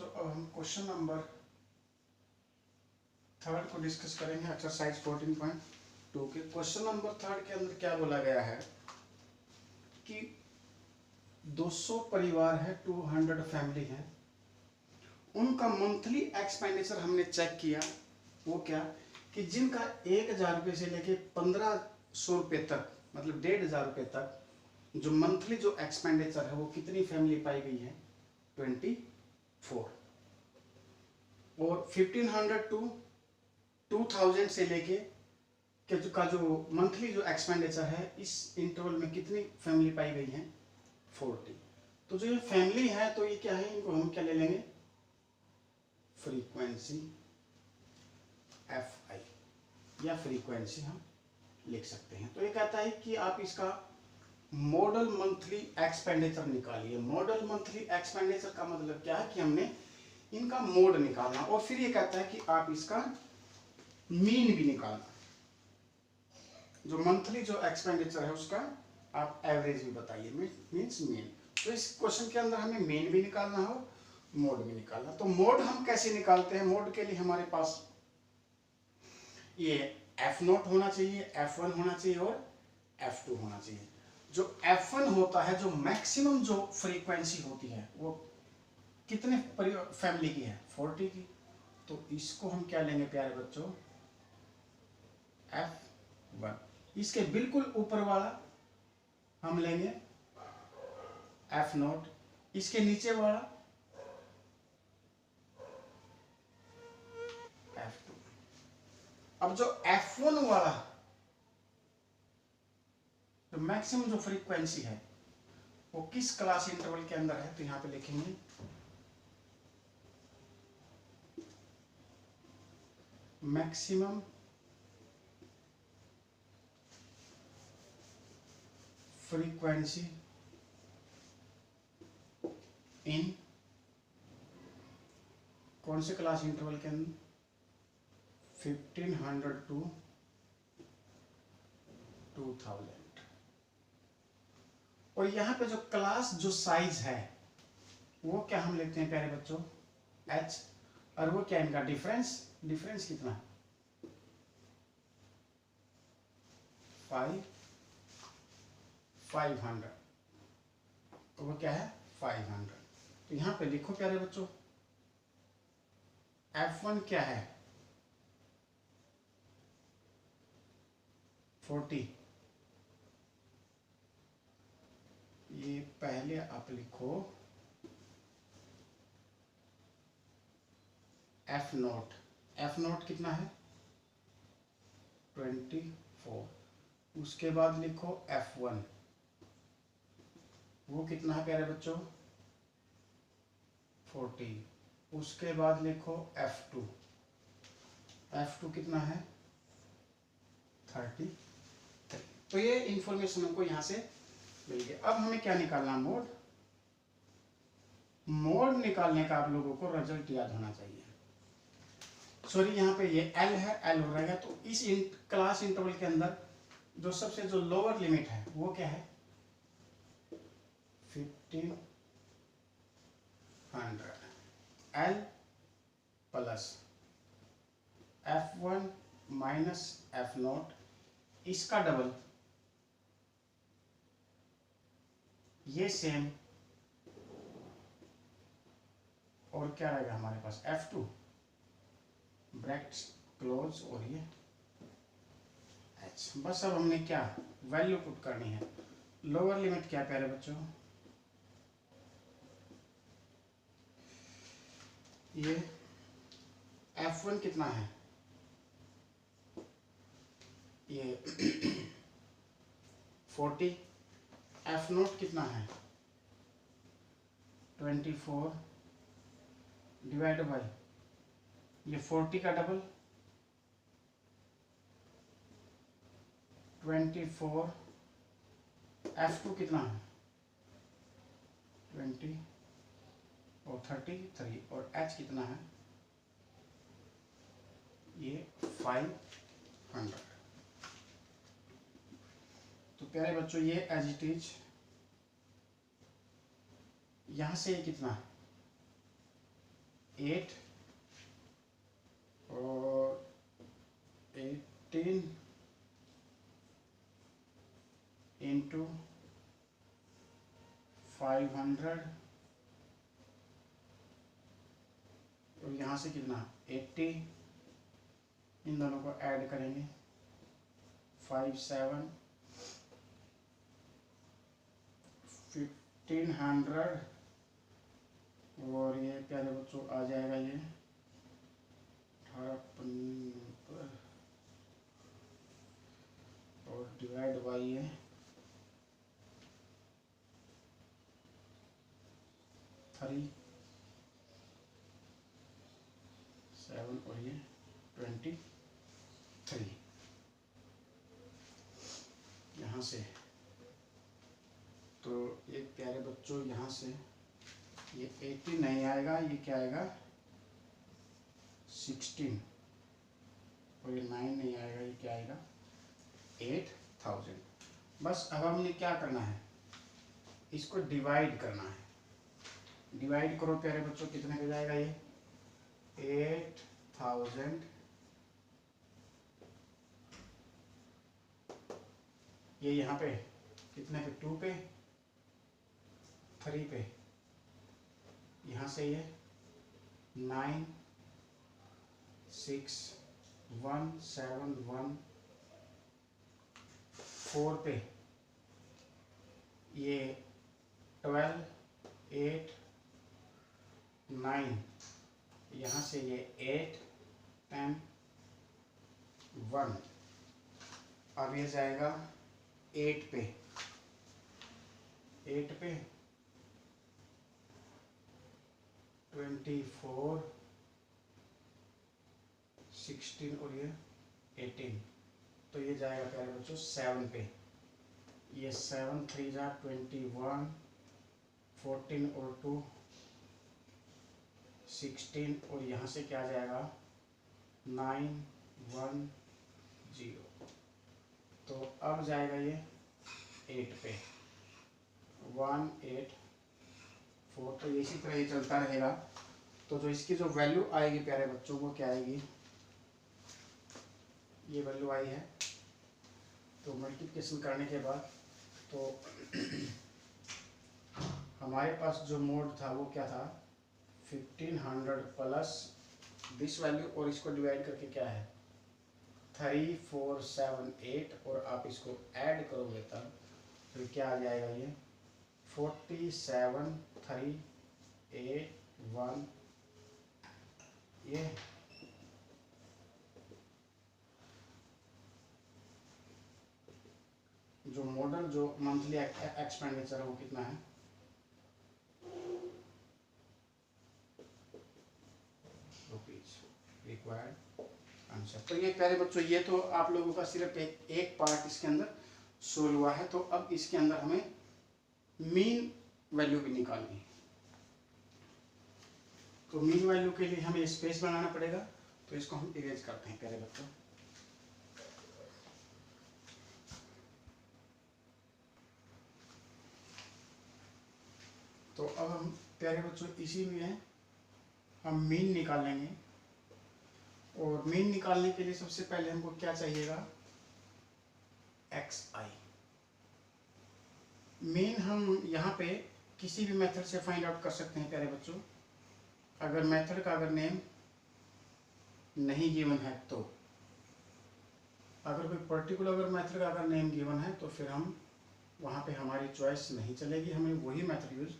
बच्चों, अब हम क्वेश्चन नंबर 3 को डिस्कस करेंगे, एक्सरसाइज 14.2 के। क्वेश्चन नंबर 3 के अंदर क्या बोला गया है कि 200 परिवार है, 200 फैमिली है, उनका मंथली एक्सपेंडिचर हमने चेक किया। वो क्या कि जिनका 1000 रुपये से लेके 1500 रुपये तक, मतलब 1500 रुपये तक जो मंथली जो एक्सपेंडिचर है वो कितनी फैमिली पाई गई है, 24। और 1500 टू 2000 से लेके का जो मंथली जो एक्सपेंडिचर है इस इंटरवल में कितनी फैमिली पाई गई है, 40। तो जो ये फैमिली है तो ये क्या है, इनको हम क्या ले लेंगे, फ्रीक्वेंसी एफ आई या फ्रीक्वेंसी हम लिख सकते हैं। तो ये कहता है कि आप इसका मॉडल मंथली एक्सपेंडिचर निकालिए। मॉडल मंथली एक्सपेंडिचर का मतलब क्या है कि हमने इनका मोड निकालना, और फिर ये कहता है कि आप इसका मीन भी निकालना। जो मंथली जो एक्सपेंडिचर है उसका आप एवरेज भी बताइए, मीन्स मीन। तो इस क्वेश्चन के अंदर हमें मीन भी निकालना हो, मोड भी निकालना। तो मोड हम कैसे निकालते हैं, मोड के लिए हमारे पास ये F0 होना चाहिए, F1 होना चाहिए और F2 होना चाहिए। जो F1 होता है, जो मैक्सिमम जो फ्रीक्वेंसी होती है वो कितने फैमिली की है, 40 की। तो इसको हम क्या लेंगे प्यारे बच्चों, F1। इसके बिल्कुल ऊपर वाला हम लेंगे F0, इसके नीचे वाला F2। अब जो F1 वाला जो मैक्सिमम जो फ्रीक्वेंसी है वो किस क्लास इंटरवल के अंदर है, तो यहां पे लिखेंगे मैक्सिमम फ्रीक्वेंसी इन कौन से क्लास इंटरवल के अंदर, 1500 टू 2000। और यहाँ पे जो क्लास जो साइज है वो क्या हम लेते हैं प्यारे बच्चों, H। और वो क्या इनका डिफरेंस कितना, 500। तो वो क्या है, 500। तो यहाँ पे लिखो प्यारे बच्चों, F1 क्या है, 40। ये पहले आप लिखो F0 कितना है, 24। उसके बाद लिखो F1, वो कितना है प्यारे बच्चों, 40। उसके बाद लिखो F2 कितना है, 33। तो ये इंफॉर्मेशन हमको यहाँ से मिल गया। अब हमें क्या निकालना, मोड निकालने का आप लोगों को रिजल्ट याद होना चाहिए। सॉरी, यहाँ पे ये L है, L हो रहेगा। तो इस क्लास इंटरवल के अंदर जो सबसे जो लोअर लिमिट है वो क्या है, 1500। L plus F1 minus F0, इसका डबल, ये सेम, और क्या रहेगा हमारे पास, F2 ब्रैकेट्स क्लोज, और ये H। बस अब हमने क्या वैल्यू पुट करनी है। लोअर लिमिट क्या प्यारे बच्चों, ये F1 कितना है, ये 40। F0 कितना है, 24 डिवाइड बाई ये 40 का डबल, 24। F2 कितना है, 20 और 33, और H कितना है, ये 500। तो प्यारे बच्चों ये एज इट इज, यहां से ये कितना है, 8 और 18 इंटू 500 और यहाँ से कितना 80, इन दोनों को ऐड करेंगे 5 7 1500 और ये प्यारे बच्चों आ जाएगा ये 18 पर और डिवाइड बाई ये 3 7 और ये 23 यहाँ से। तो एक प्यारे बच्चों यहाँ से ये 80 नहीं आएगा, ये क्या आएगा 16 और ये 9 नहीं आएगा, ये क्या आएगा 8000। बस अब हमने क्या करना है, इसको डिवाइड करना है। डिवाइड करो प्यारे बच्चों, कितने हो जाएगा ये 8000 ये यहाँ पे कितने पे 2 पे 3 पे, यहाँ से ये 9 6 1 7 1 4 पे ये 12 8 9, यहाँ से ये 8 10 1। अब ये जाएगा 8 पे 24 16 और ये 18, तो ये जाएगा प्यारे बच्चों 7 पे। ये 7 3 जा 21 14 और 2 16 और यहाँ से क्या जाएगा 9 1 0। तो अब जाएगा ये 8 पे 1 8 4। तो इसी तरह ये चलता रहेगा। तो जो इसकी जो वैल्यू आएगी प्यारे बच्चों को क्या आएगी, ये वैल्यू आई है। तो मल्टीप्लिकेशन करने के बाद तो हमारे पास जो मोड था वो क्या था 1500 प्लस दिस वैल्यू और इसको डिवाइड करके क्या है 3 4 7 8 और आप इसको ऐड करोगे तब फिर क्या आ जाएगा ये 47 3 8 1। ये जो मॉडल जो मंथली एक्सपेंडिचर है वो कितना है रुपीज रिक्वायर्ड आंसर। तो ये प्यारे बच्चों ये तो आप लोगों का सिर्फ एक पार्ट इसके अंदर सोल्व हुआ है। तो अब इसके अंदर हमें मीन वैल्यू भी निकालनी है। तो मीन वैल्यू के लिए हमें स्पेस बनाना पड़ेगा। तो इसको हम इरेज करते हैं प्यारे बच्चों। तो अब हम प्यारे बच्चों इसी में हम मीन निकालेंगे। और मीन निकालने के लिए सबसे पहले हमको क्या चाहिएगा xi। मीन हम यहाँ पे किसी भी मेथड से फाइंड आउट कर सकते हैं प्यारे बच्चों। अगर मेथड का अगर नेम नहीं गिवन है तो, अगर कोई पर्टिकुलर अगर मेथड का अगर नेम गिवन है तो फिर हम वहाँ पे हमारी चॉइस नहीं चलेगी, हमें वही मेथड यूज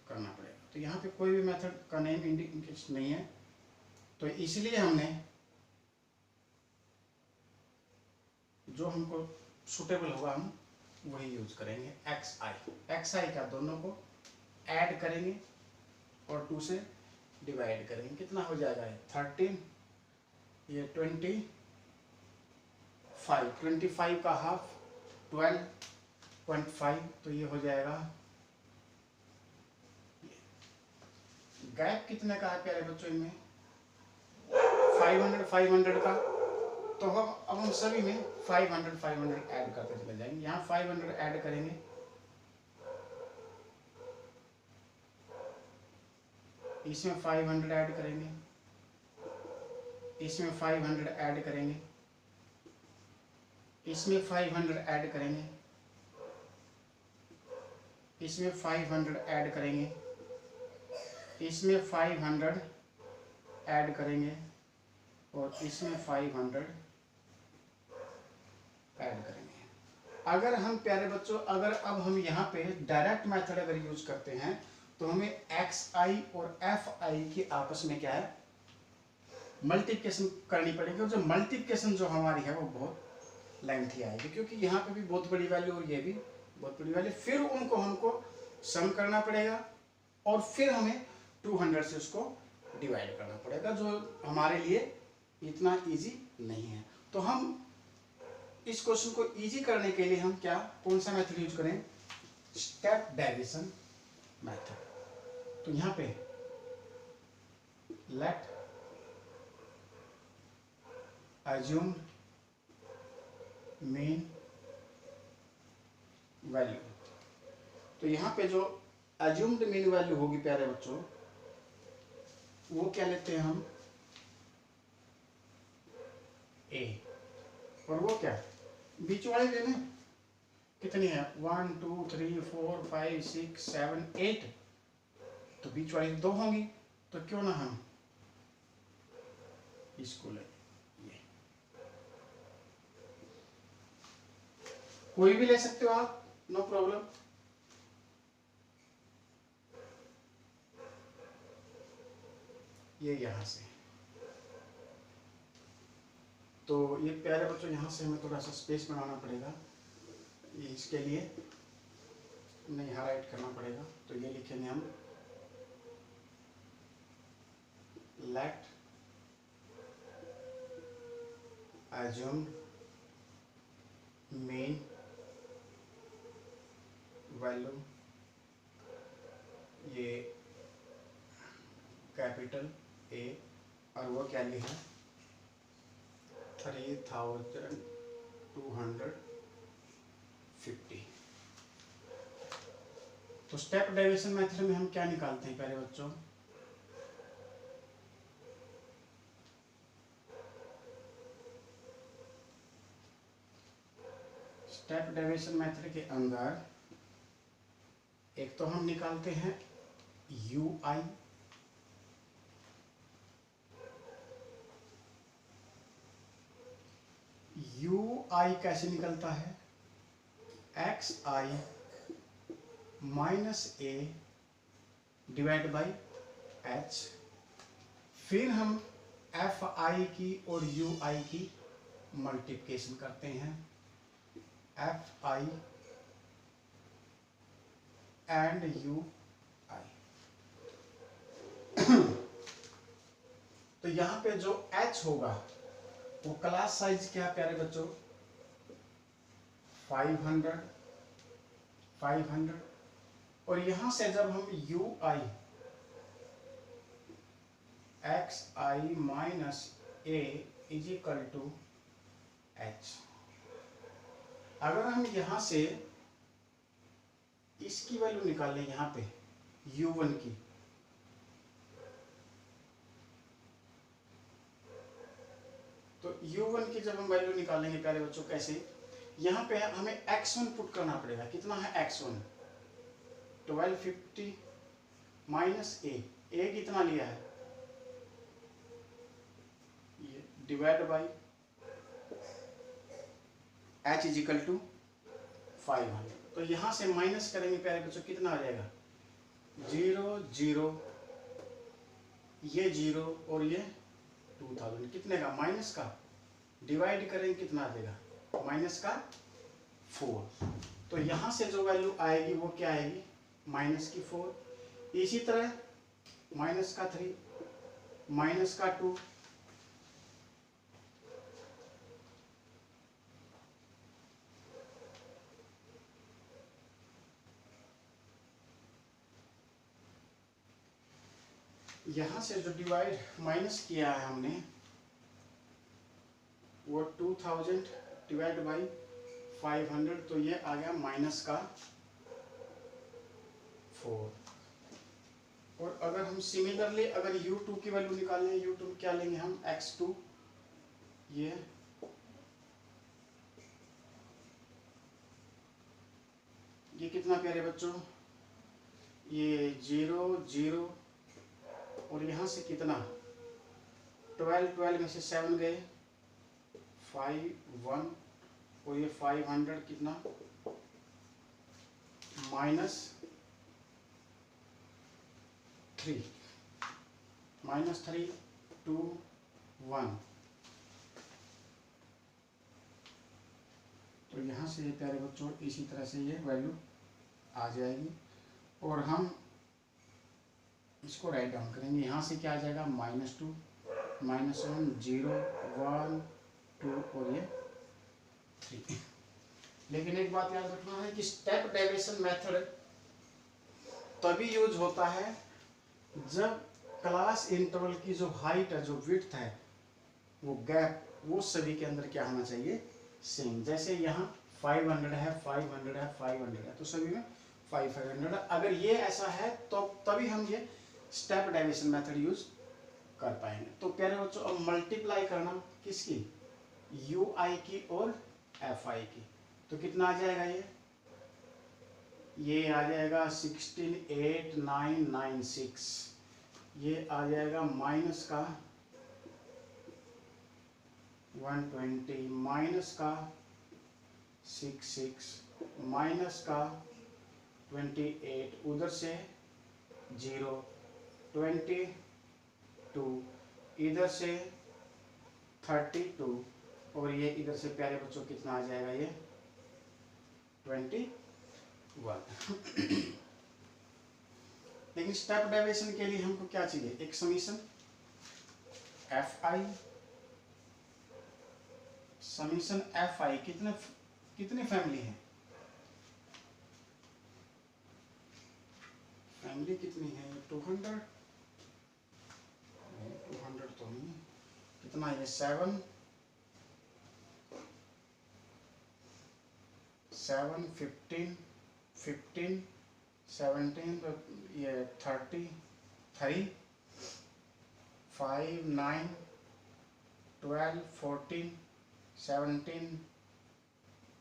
करना पड़ेगा। तो यहाँ पे कोई भी मेथड का नेम इंडिकेट नहीं है, तो इसलिए हमने जो हमको सुटेबल होगा हम वही यूज करेंगे xi का दोनों को ऐड करेंगे और 2 से डिवाइड करेंगे। कितना हो जाएगा 13 ये 25 का हाफ 12.5। तो ये हो जाएगा गैप कितने का है प्यारे बच्चों इनमें 500 का। तो अब हम सभी में 500 ऐड करते चले जाएंगे। यहाँ 500 ऐड करेंगे इसमें 500 ऐड करेंगे, इसमें 500 ऐड करेंगे, इसमें 500 ऐड करेंगे, इसमें 500 ऐड करेंगे, इसमें 500 ऐड करेंगे और इसमें 500 ऐड करेंगे। अगर हम प्यारे बच्चों, अगर अब हम यहाँ पे डायरेक्ट मेथड अगर यूज करते हैं तो हमें एक्स आई और एफ आई के आपस में क्या है, मल्टीप्लिकेशन करनी पड़ेगी। और जो मल्टीप्लिकेशन जो हमारी है वो बहुत लेंथी आएगी, क्योंकि यहाँ पे भी बहुत बड़ी वैल्यू और ये भी बहुत बड़ी वैल्यू, फिर उनको हमको सम करना पड़ेगा और फिर हमें 200 से उसको डिवाइड करना पड़ेगा, जो हमारे लिए इतना इजी नहीं है। तो हम इस क्वेश्चन को इजी करने के लिए हम क्या, कौन सा मेथड यूज करें, स्टेप डेविएशन मेथड। तो यहाँ पे लेट अज्यूम मीन वैल्यू, तो यहाँ पे जो अज्यूम्ड मीन वैल्यू होगी प्यारे बच्चों, वो क्या लेते हैं हम, ए, और वो क्या बीच वाले देने कितनी है, 1 2 3 4 5 6 7 8, तो बीच वाली 2 होंगी, तो क्यों ना हम इसको ले, ये कोई भी ले सकते हो आप, नो प्रॉब्लम। ये यहां से, तो ये प्यारे बच्चों यहाँ से हमें थोड़ा सा स्पेस बनाना पड़ेगा, ये इसके लिए नहीं हाईलाइट करना पड़ेगा। तो ये लिखेंगे हम लेट अज्यूम मेन वैल्यू, ये कैपिटल ए, और वो क्या लिखा 3250। तो स्टेप डेविएशन मेथड में हम क्या निकालते हैं प्यारे बच्चों, स्टेप डेविएशन मेथड के अंदर एक तो हम निकालते हैं यू आई, यू आई कैसे निकलता है, x I minus A divide by H, फिर हम एफ आई की और यू आई की मल्टीप्लिकेशन करते हैं, एफ आई एंड यू आई। तो यहाँ पे जो h होगा वो क्लास साइज क्या है प्यारे बच्चों, 500 500, और यहां से जब हम U I X I minus A is equal to H, अगर हम यहां से इसकी वैल्यू निकालें यहाँ पे u1 की, तो u1 की जब हम वैल्यू निकालेंगे प्यारे बच्चों कैसे, यहाँ पे हमें x1 पुट करना पड़ेगा, कितना है x1 1250 माइनस ए कितना लिया है, ये divide by h is equal to 500। तो यहाँ से माइनस करेंगे प्यारे बच्चों, कितना आ जाएगा 0 0, ये 0 और ये 2000, कितने का माइनस का, डिवाइड करेंगे कितना आ जाएगा माइनस का 4। तो यहाँ से जो वैल्यू आएगी वो क्या आएगी, माइनस की 4, इसी तरह माइनस का 3, माइनस का 2, यहाँ से जो डिवाइड माइनस किया है हमने वो 2000 डिवाइड बाई 500, तो ये आ गया माइनस का 4। और अगर हम सिमिलरली अगर u2 की वैल्यू निकालें, u2 क्या लेंगे हम, x2, ये कितना प्यारे बच्चों, ये 0 0 और यहाँ से कितना 12 में से 7 गए 5 1 और ये 500 कितना -3 2 1। तो यहाँ से प्यारे बच्चों इसी तरह से ये वैल्यू आ जाएगी और हम इसको राइट डाउन करेंगे। यहाँ से क्या आ जाएगा -2 -1 0 1 2 और ये 3। लेकिन एक बात याद रखना है कि स्टेप डेविएशन मेथड तभी यूज होता है जब क्लास इंटरवल की जो हाइट है, जो विड्थ है, वो गैप, वो सभी के अंदर क्या होना चाहिए, सेम। जैसे यहाँ 500 है 500 है 500 है तो सभी में 500। अगर ये ऐसा है तो तभी हम ये स्टेप डेविएशन मेथड यूज कर पाएंगे। तो प्यारे बच्चों अब मल्टीप्लाई करना किसकी, UI की और FI की। तो कितना आ जाएगा ये आ जाएगा 168996। ये आ जाएगा माइनस का 120 माइनस का 66 माइनस का 28 उधर से 0 22 इधर से 32 और ये इधर से प्यारे बच्चों कितना आ जाएगा ये 21। लेकिन स्टेप डेविएशन के लिए हमको क्या चाहिए, एक समीशन FI कितने फैमिली है, फैमिली कितनी है 200 तो नहीं, कितना है 7 15 15 17 तो ये 33 5 9 12 14 17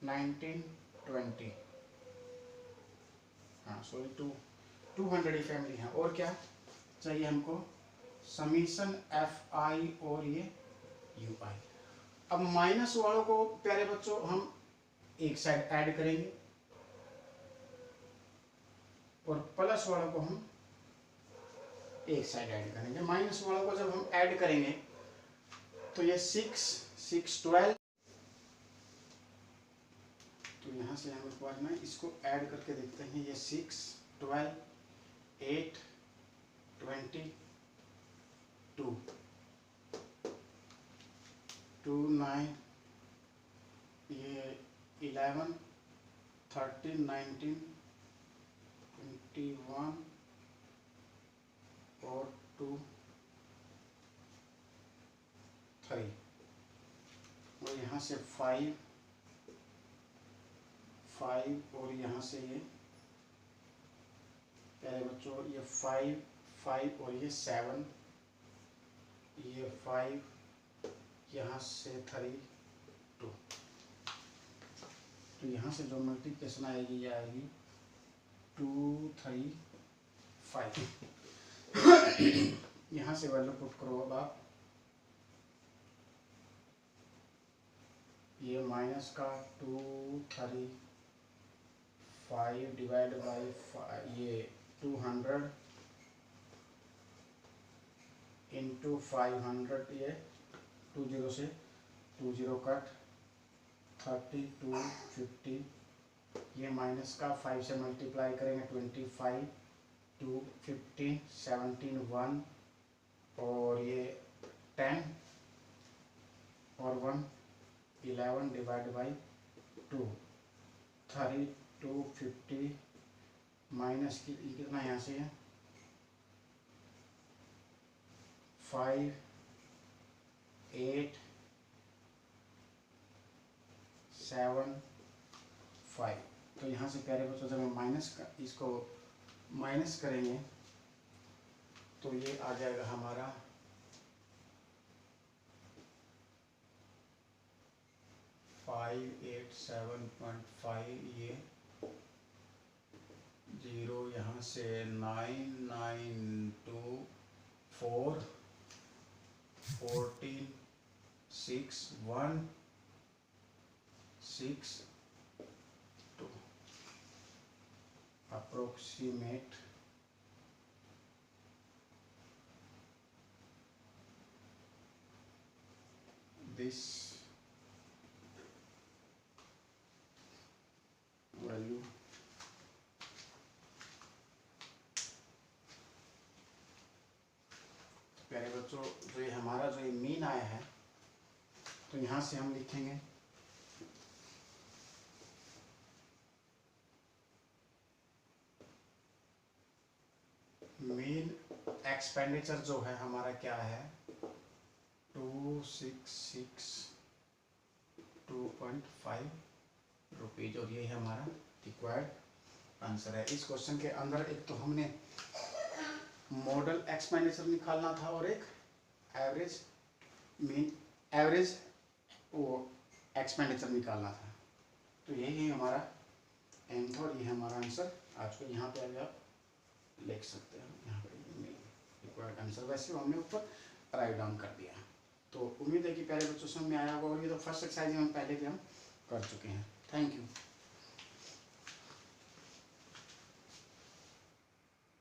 19 20। हाँ सॉरी 200 ही फैमिली है। और क्या चाहिए हमको, समीशन FI और ये UI। अब माइनस वालों को प्यारे बच्चों हम एक साइड ऐड करेंगे और प्लस वालों को हम एक साइड ऐड करेंगे। माइनस वालों को जब हम ऐड करेंगे तो ये 6 6 12, तो यहाँ से हम एक बार ना इसको ऐड करके देखते हैं। ये 6 12 8 20 2 2 9 ये 11 13 19 21 और 2 3 और यहाँ से 5 और यहाँ से ये प्यारे बच्चों ये 5 और ये 7, ये 5 यहाँ से 3 2। तो यहाँ से जो मल्टीप्लिकेशन आएगी ये आएगी 2 3 5। यहाँ से वैल्यू पुट करो अब आप, ये माइनस का 2 3 5 डिवाइड बाई ये 200 इंटू 500, ये 20 से 20 कट 32 50, ये माइनस का 5 से मल्टीप्लाई करेंगे 25 2 15 17 1 और ये 10 और 1 11 डिवाइड बाई 2 32 50 माइनस की कितना यहाँ से है 5 8 7 5। तो यहाँ से प्यारे बच्चों जब हम इसको माइनस करेंगे तो ये आ जाएगा हमारा 587.5, ये 0 यहाँ से 9924 14 6 1 6 2 approximate this value प्यारे बच्चों, जो ये हमारा जो ये मीन आया है, तो यहाँ से हम लिखेंगे मीन एक्सपेंडिचर जो है हमारा क्या है 266.2.5 रुपीज, और ये हमारा रिक्वायर्ड आंसर है। इस क्वेश्चन के अंदर एक तो हमने मॉडल एक्सपेंडिचर निकालना था और एक एवरेज मीन एवरेज वो एक्सपेंडिचर निकालना था। तो यही हमारा एम था और ये हमारा आंसर आज को यहाँ पे अभी आप लिख सकते हैं। यहाँ पे रिक्वायर्ड आंसर वैसे हमने ऊपर राइट डाउन कर दिया। तो उम्मीद है कि पहले बच्चों समझ में आया होगा, और ये तो फर्स्ट एक्सरसाइज में पहले भी हम कर चुके हैं। Thank you.